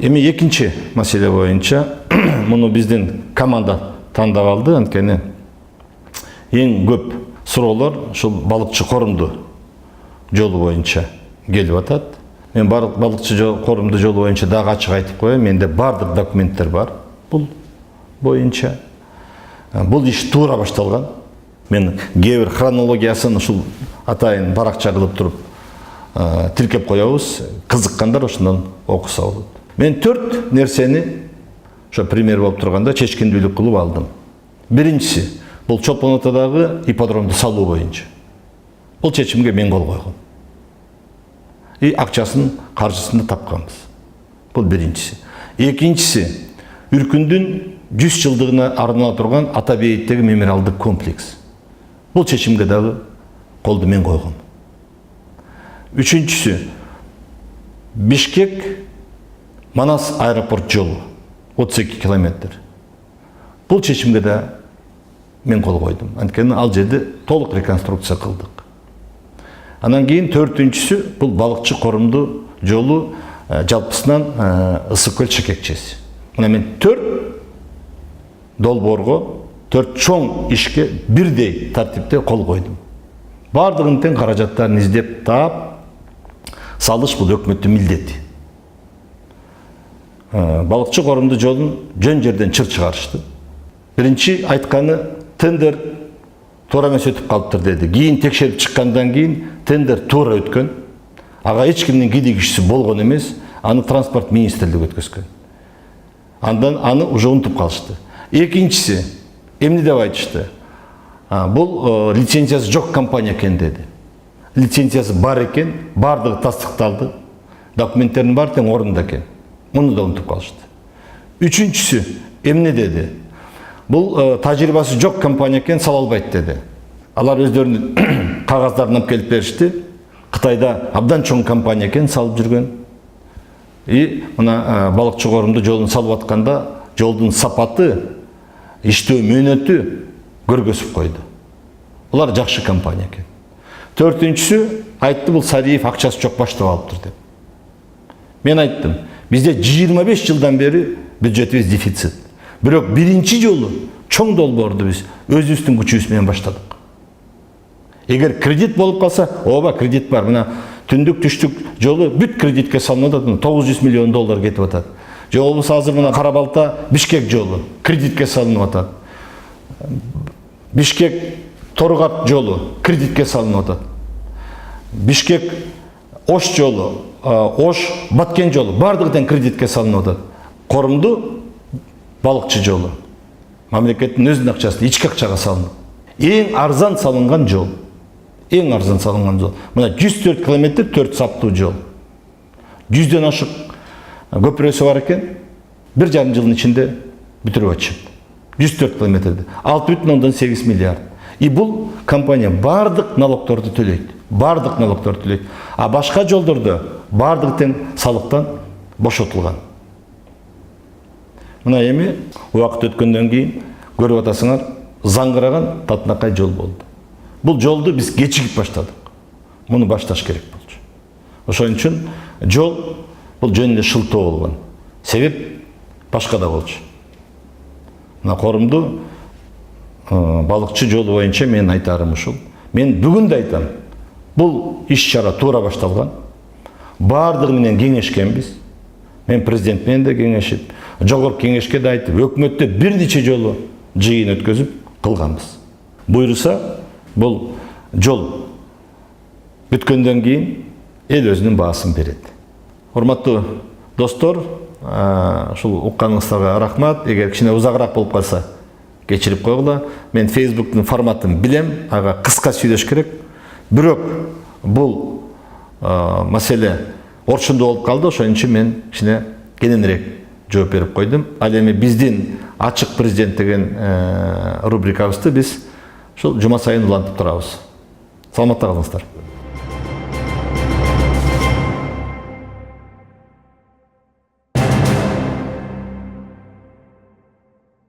Эми экинчи маселе боюнча муну биздин команда тандап алды. Анткени эң көп суроолор ушул балыкчы корумду жолу боюнча келип атат. Мен балыкчы корумду жолу боюнча дагы ачык айтып коеюн, менде бардык документтер бар бул боюнча. Бул иш туура башталган. Мен кээ бир хронологиясын ушул атайын баракча кылып туруп тиркеп коебуз. Кызыккандар ошондон окуса болот. Мен 4 нерсени ошо пример болуп турганда чечкиндүүлүк кылып алдым. Биринчиси бул Чолпон Атадагы ипподромду салуу боюнча. Бул чечимге мен кол койгом. И акчасын, каржысын да тапканбыз. Бул биринчиси. Экинчиси Үркүндүн 100 жылдыгына арналып турган Ата бейиттеги мемориалдык комплекс. Бул чечимге дагы колду мен койгом. Үчүнчүсү Бишкек Манас аэропорт жолу 32 километр. Бул чечимге да мен кол койдум. Анткени ал жерде толук реконструкция кылдык. Анан кийин төртүнчүсү бул балыкчы корумду жолу жалпысынан Ысык көл шекекчеси. Мына мен 4 долбоорго, 4 чоң ишке бирдей тартипте кол койдум. Бардыгын тең каражаттарын издеп таап салыш бул өкмөттүн милдети. Балыкчы корумду жолун жөн жерден чыр чыгарышты. Биринчи айтканы тендер туура эмес өтүп калыптыр деди. Кийин текшерип чыккандан кийин тендер туура өткөн. Ага эч кимдин кидигишси болгон эмес, аны транспорт министрлиги өткөзгөн. Андан аны уже унутуп калышты. Экинчиси эмне деп айтышты? Бул лицензиясы жок компания экен деди. Лицензиясы бар экен, бардыгы тастыкталды. Документтердин баары тең орунда экен. Муну да унутуп калышты. Үчүнчүсү эмне деди? Бул тажрыйбасы жок компания экен, сала албайт деди. Алар өздөрүнүн кагаздарын алып келип беришти. Кытайда абдан чоң компания экен, салып жүргөн. И мына балыкчы корумду жолун салып атканда жолдун сапаты, иштөө мөөнөтү көргөзүп койду. Булар жакшы компания экен. Төртүнчүсү айтты, бул Сариев акчасы жок баштап алыптыр деп. Мен айттым, бизде 25 жылдан бери бюджетибиз дефицит. Бирок биринчи жолу чоң долбоорду биз өзүбүздүн күчүбүз менен баштадык. Эгер кредит болуп калса, ооба кредит бар. Мына түндүк түштүк жолу бүт кредитке салынып атат, 900 миллион доллар кетип атат. Же болбосо азыр мына Кара-Балта Бишкек жолу кредитке салынып атат. Бишкек Торгат жолу кредитке салынып атат. Бишкек Ош жолу, Ош Баткен жолу бардыгы тең кредитке салынып атат. Корумду балыкчы жолу мамлекеттин өзүнүн акчасы ички акчага салынып. Эң арзан салынган жол. Эң арзан салынган жол. Мына 104 километр 4 саптуу жол. 100дөн ашык көпүрөсү бар экен. 1,5 жылдын ичинде бүтүрүп атышып. 104 километрди. 6,8 миллиард. И бул компания бардык налогторду төлөйт. Бардык налогторду төлөйт. А башка жолдордо бардык тең салыктан бошотулган. Мына эми убакыт өткөндөн кийин көрүп атасыңар, заңгыраган татынакай жол болду. Бул жолду биз кечигип баштадык. Муну башташ керек болчу. Ошон үчүн жол бул жөн эле шылтоо болгон. Себеп башка да болчу. Мына корумду балыкчы жолу боюнча мен айтарым ушул. Мен бүгүн да айтам. Бул иш-чара туура башталган. Бардыгы менен кеңешкенбиз. Мен президент менен да кеңешип, жогорку кеңешке да айтып, өкмөттө бир нече жолу жыйын өткөзүп кылганбыз. Буйруса, бул жол бүткөндөн кийин эл өзүнүн баасын берет. Урматтуу достор, ушул укканыңыздарга рахмат. Эгер кичине узагыраак болуп калса, кечирип койгула. Мен Facebook'тун форматын билем, ага кыска сүйлөш керек. Бирок бул маселе орчундуу болуп калды, ошон үчүн мен кичине кененирээк жооп берип койдум. Ал эми биздин ачык президент деген рубрикабызды биз ушул жума сайын улантып турабыз. Саламатта калыңыздар.